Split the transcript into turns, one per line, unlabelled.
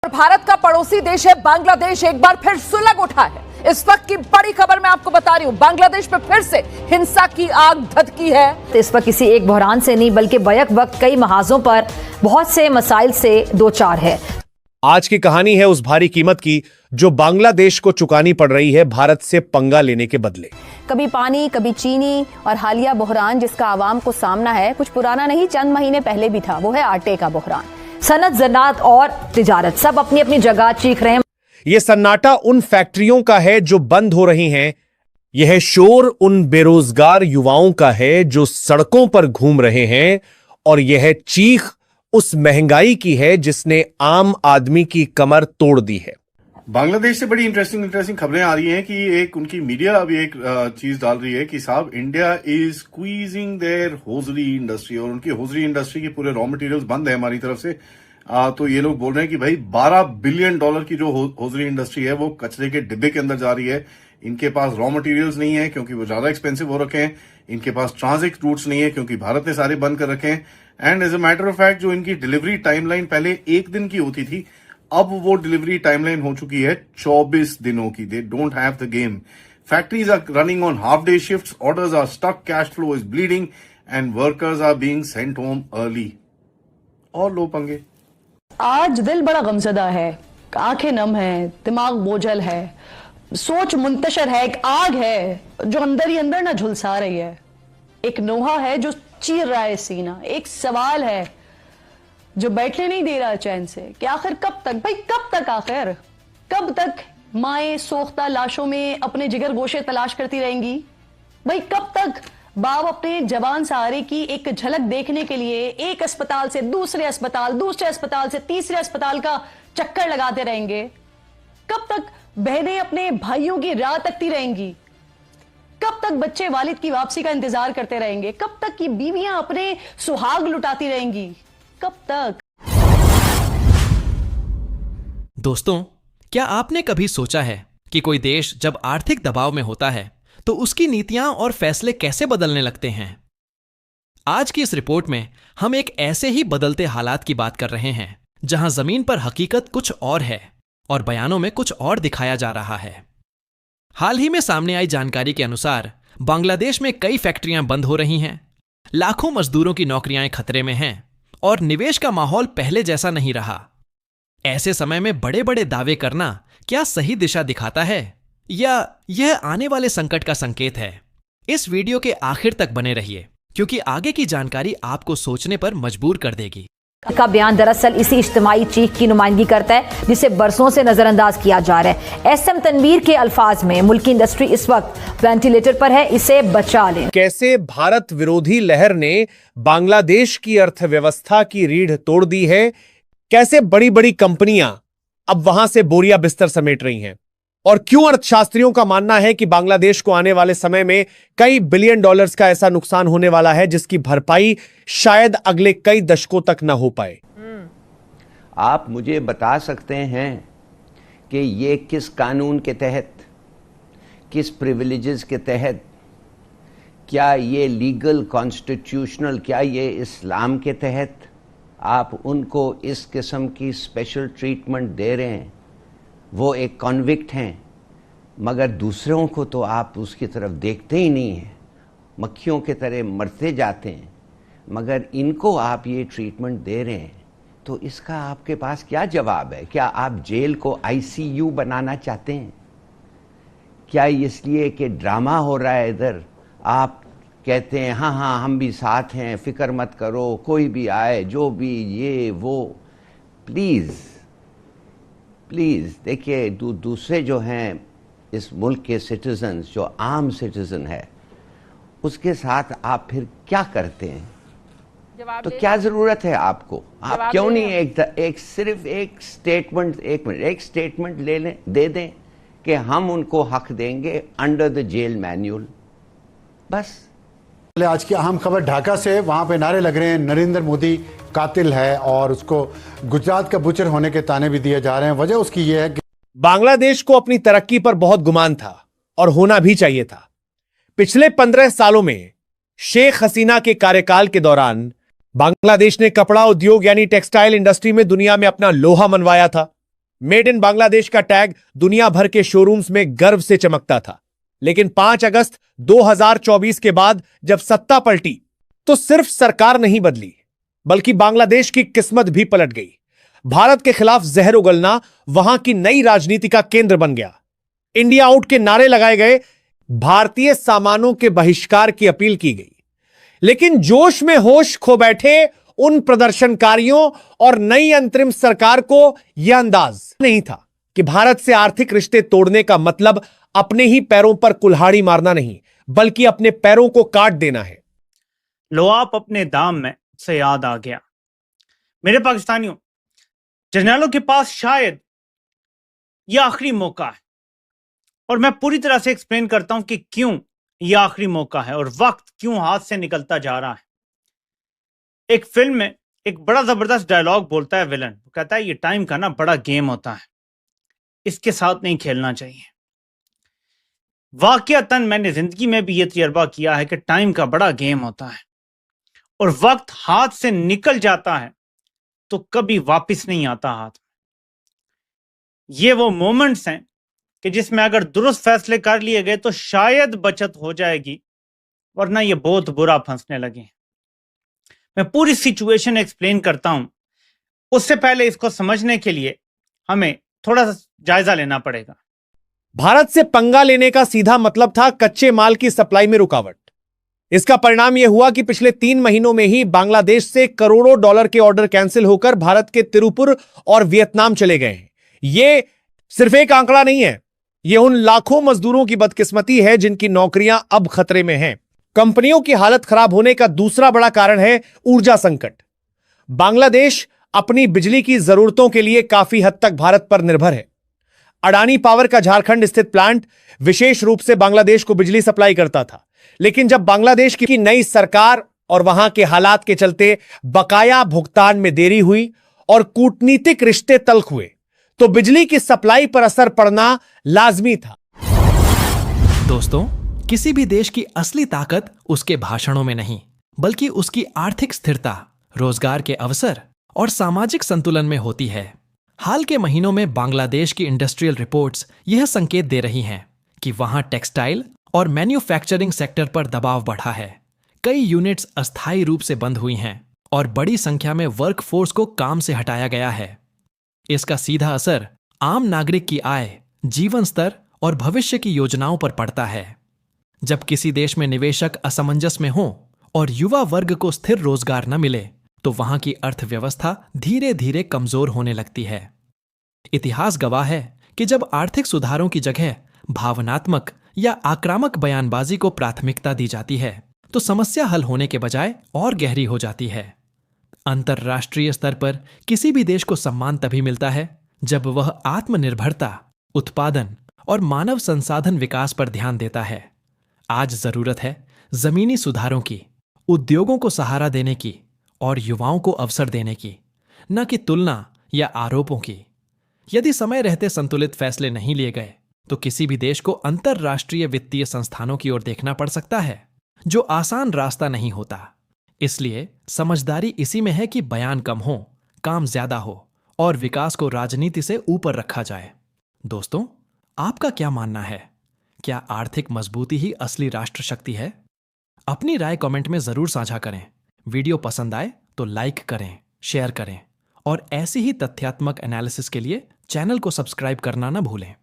भारत का पड़ोसी देश है बांग्लादेश एक बार फिर सुलग उठा है। इस वक्त की बड़ी खबर मैं आपको बता रही हूं, बांग्लादेश में फिर से हिंसा की आग धधकी है।
तो इस वक्त किसी एक बहरान से नहीं बल्कि बैक वक्त कई महाजों पर बहुत से मसाइल से दो चार है।
आज की कहानी है उस भारी कीमत की जो बांग्लादेश को चुकानी पड़ रही है भारत से पंगा लेने के बदले।
कभी पानी, कभी चीनी और हालिया बहरान जिसका आवाम को सामना है कुछ पुराना नहीं, चंद महीने पहले भी था, वो है आटे का बहरान। सनत, ज़राअत और तिजारत सब अपनी अपनी जगह चीख रहे हैं।
यह सन्नाटा उन फैक्ट्रियों का है जो बंद हो रही हैं। यह शोर उन बेरोजगार युवाओं का है जो सड़कों पर घूम रहे हैं। और यह चीख उस महंगाई की है जिसने आम आदमी की कमर तोड़ दी है।
बांग्लादेश से बड़ी इंटरेस्टिंग खबरें आ रही हैं कि एक उनकी मीडिया अभी एक चीज डाल रही है कि साहब India is squeezing their hosiery industry, और उनकी होजरी इंडस्ट्री के पूरे रॉ मटेरियल्स बंद है हमारी तरफ से। तो ये लोग बोल रहे हैं कि भाई $12 बिलियन की जो होजरी इंडस्ट्री है वो कचरे के डिब्बे के अंदर जा रही है। इनके पास रॉ मटेरियल्स नहीं है क्योंकि वो ज्यादा एक्सपेंसिव हो रखे हैं। इनके पास ट्रांजिट रूट्स नहीं है क्योंकि भारत ने सारे बंद कर रखे हैं। And as a matter of fact जो इनकी डिलीवरी टाइमलाइन पहले 1 दिन की होती थी, अब वो डिलीवरी टाइमलाइन हो चुकी है 24 दिनों की। They don't have the game. Factories are running on half day shifts, orders are stuck, cash flow is bleeding and workers are being sent home early. और लो पंगे।
आज दिल बड़ा गमजदा है, आंखें नम है, दिमाग बोझल है, सोच मुंतशर है, एक आग है जो अंदर ही अंदर ना झुलसा रही है, एक नोहा है जो चीर रहा है सीना, एक सवाल है जो बैठने नहीं दे रहा चैन से कि आखिर कब तक, भाई कब तक, आखिर कब तक माएं सोख्ता लाशों में अपने जिगर गोशे तलाश करती रहेंगी? भाई कब तक बाप अपने जवान सहारे की एक झलक देखने के लिए एक अस्पताल से दूसरे अस्पताल, दूसरे अस्पताल से तीसरे अस्पताल का चक्कर लगाते रहेंगे? कब तक बहनें अपने भाइयों की राह तकती रहेंगी? कब तक बच्चे वालिद की वापसी का इंतजार करते रहेंगे? कब तक की बीवियां अपने सुहाग लुटाती रहेंगी? कब तक?
दोस्तों, क्या आपने कभी सोचा है कि कोई देश जब आर्थिक दबाव में होता है तो उसकी नीतियां और फैसले कैसे बदलने लगते हैं? आज की इस रिपोर्ट में हम एक ऐसे ही बदलते हालात की बात कर रहे हैं जहां जमीन पर हकीकत कुछ और है और बयानों में कुछ और दिखाया जा रहा है। हाल ही में सामने आई जानकारी के अनुसार बांग्लादेश में कई फैक्ट्रियां बंद हो रही हैं, लाखों मजदूरों की नौकरियां खतरे में हैं और निवेश का माहौल पहले जैसा नहीं रहा। ऐसे समय में बड़े बड़े दावे करना क्या सही दिशा दिखाता है या यह आने वाले संकट का संकेत है? इस वीडियो के आखिर तक बने रहिए क्योंकि आगे की जानकारी आपको सोचने पर मजबूर कर देगी।
का बयान दरअसल इसी इज्तिमाई चीख की नुमाइंदगी करता है जिसे बरसों से नजरअंदाज किया जा रहा है। एसएम तनवीर के अल्फाज में मुल्की इंडस्ट्री इस वक्त वेंटिलेटर पर है, इसे बचा लें।
कैसे भारत विरोधी लहर ने बांग्लादेश की अर्थव्यवस्था की रीढ़ तोड़ दी है, कैसे बड़ी बड़ी कंपनियां अब वहां से बोरिया बिस्तर समेट रही हैं, और क्यों अर्थशास्त्रियों का मानना है कि बांग्लादेश को आने वाले समय में कई बिलियन डॉलर्स का ऐसा नुकसान होने वाला है जिसकी भरपाई शायद अगले कई दशकों तक न हो पाए।
आप मुझे बता सकते हैं कि ये किस कानून के तहत, किस प्रिविलेजेस के तहत, क्या ये लीगल कॉन्स्टिट्यूशनल, क्या ये इस्लाम के तहत आप उनको इस किस्म की स्पेशल ट्रीटमेंट दे रहे हैं? वो एक कॉन्विक्ट हैं, मगर दूसरों को तो आप उसकी तरफ देखते ही नहीं हैं, मक्खियों के तरह मरते जाते हैं, मगर इनको आप ये ट्रीटमेंट दे रहे हैं। तो इसका आपके पास क्या जवाब है? क्या आप जेल को आईसीयू बनाना चाहते हैं? क्या इसलिए कि ड्रामा हो रहा है इधर आप कहते हैं हाँ हाँ हम भी साथ हैं, फिक्र मत करो, कोई भी आए, जो भी, ये वो? प्लीज़ देखिए, दूसरे जो हैं इस मुल्क के सिटीजन्स, जो आम सिटीजन है, उसके साथ आप फिर क्या करते हैं? तो क्या जरूरत है आपको? आप क्यों नहीं सिर्फ एक स्टेटमेंट ले लें, दे दें कि हम उनको हक देंगे अंडर द जेल मैन्यूअल, बस।
आज की अहम खबर ढाका से, वहां पे नारे लग रहे हैं नरेंद्र मोदी कातिल है और उसको गुजरात का बुचर होने के ताने भी दिए जा रहे हैं। वजह उसकी यह है कि
बांग्लादेश को अपनी तरक्की पर बहुत गुमान था और होना भी चाहिए था। पिछले 15 सालों में शेख हसीना के कार्यकाल के दौरान बांग्लादेश ने कपड़ा उद्योग यानी टेक्सटाइल इंडस्ट्री में दुनिया में अपना लोहा मनवाया था। मेड इन बांग्लादेश का टैग दुनिया भर के शोरूम्स में गर्व से चमकता था। लेकिन 5 अगस्त 2024 के बाद जब सत्ता पलटी तो सिर्फ सरकार नहीं बदली, बल्कि बांग्लादेश की किस्मत भी पलट गई। भारत के खिलाफ जहर उगलना वहां की नई राजनीति का केंद्र बन गया। इंडिया आउट के नारे लगाए गए, भारतीय सामानों के बहिष्कार की अपील की गई। लेकिन जोश में होश खो बैठे उन प्रदर्शनकारियों और नई अंतरिम सरकार को यह अंदाज नहीं था कि भारत से आर्थिक रिश्ते तोड़ने का मतलब अपने ही पैरों पर कुल्हाड़ी मारना नहीं, बल्कि अपने पैरों को काट देना है।
लो आप अपने दाम में से याद आ गया। मेरे पाकिस्तानियों, जर्नैलों के पास शायद यह आखिरी मौका है, और मैं पूरी तरह से एक्सप्लेन करता हूं कि क्यों यह आखिरी मौका है और वक्त क्यों हाथ से निकलता जा रहा है। एक फिल्म में एक बड़ा जबरदस्त डायलॉग बोलता है विलन, वो कहता है ये टाइम का ना बड़ा गेम होता है, इसके साथ नहीं खेलना चाहिए। वाकयातन मैंने जिंदगी में भी यह तजर्बा किया है कि टाइम का बड़ा गेम होता है और वक्त हाथ से निकल जाता है तो कभी वापस नहीं आता हाथ में। ये वो मोमेंट्स हैं कि जिसमें अगर दुरुस्त फैसले कर लिए गए तो शायद बचत हो जाएगी, वरना ये बहुत बुरा फंसने लगे। मैं पूरी सिचुएशन एक्सप्लेन करता हूं, उससे पहले इसको समझने के लिए हमें थोड़ा सा जायजा लेना पड़ेगा।
भारत से पंगा लेने का सीधा मतलब था कच्चे माल की सप्लाई में रुकावट। इसका परिणाम यह हुआ कि पिछले 3 महीनों में ही बांग्लादेश से करोड़ों डॉलर के ऑर्डर कैंसिल होकर भारत के तिरुपुर और वियतनाम चले गए हैं। यह सिर्फ एक आंकड़ा नहीं है, यह उन लाखों मजदूरों की बदकिस्मती है जिनकी नौकरियां अब खतरे में हैं। कंपनियों की हालत खराब होने का दूसरा बड़ा कारण है ऊर्जा संकट। बांग्लादेश अपनी बिजली की जरूरतों के लिए काफी हद तक भारत पर निर्भर है। अडानी पावर का झारखंड स्थित प्लांट विशेष रूप से बांग्लादेश को बिजली सप्लाई करता था, लेकिन जब बांग्लादेश की नई सरकार और वहां के हालात के चलते बकाया भुगतान में देरी हुई और कूटनीतिक रिश्ते तल्ख हुए, तो बिजली की सप्लाई पर असर पड़ना लाजमी था।
दोस्तों, किसी भी देश की असली ताकत उसके भाषणों में नहीं, बल्कि उसकी आर्थिक स्थिरता, रोजगार के अवसर और सामाजिक संतुलन में होती है। हाल के महीनों में बांग्लादेश की इंडस्ट्रियल रिपोर्ट्स यह संकेत दे रही हैं कि वहां टेक्सटाइल और मैन्युफैक्चरिंग सेक्टर पर दबाव बढ़ा है। कई यूनिट्स अस्थायी रूप से बंद हुई हैं और बड़ी संख्या में वर्कफोर्स को काम से हटाया गया है। इसका सीधा असर आम नागरिक की आय, जीवन स्तर और भविष्य की योजनाओं पर पड़ता है। जब किसी देश में निवेशक असमंजस में हों और युवा वर्ग को स्थिर रोजगार न मिले, तो वहां की अर्थव्यवस्था धीरे धीरे कमजोर होने लगती है। इतिहास गवाह है कि जब आर्थिक सुधारों की जगह भावनात्मक या आक्रामक बयानबाजी को प्राथमिकता दी जाती है, तो समस्या हल होने के बजाय और गहरी हो जाती है। अंतर्राष्ट्रीय स्तर पर किसी भी देश को सम्मान तभी मिलता है जब वह आत्मनिर्भरता, उत्पादन और मानव संसाधन विकास पर ध्यान देता है। आज जरूरत है जमीनी सुधारों की, उद्योगों को सहारा देने की और युवाओं को अवसर देने की, न कि तुलना या आरोपों की। यदि समय रहते संतुलित फैसले नहीं लिए गए, तो किसी भी देश को अंतर्राष्ट्रीय वित्तीय संस्थानों की ओर देखना पड़ सकता है, जो आसान रास्ता नहीं होता। इसलिए समझदारी इसी में है कि बयान कम हो, काम ज्यादा हो और विकास को राजनीति से ऊपर रखा जाए। दोस्तों, आपका क्या मानना है? क्या आर्थिक मजबूती ही असली राष्ट्र शक्ति है? अपनी राय कमेंट में जरूर साझा करें। वीडियो पसंद आए तो लाइक करें, शेयर करें और ऐसी ही तथ्यात्मक एनालिसिस के लिए चैनल को सब्सक्राइब करना न भूलें।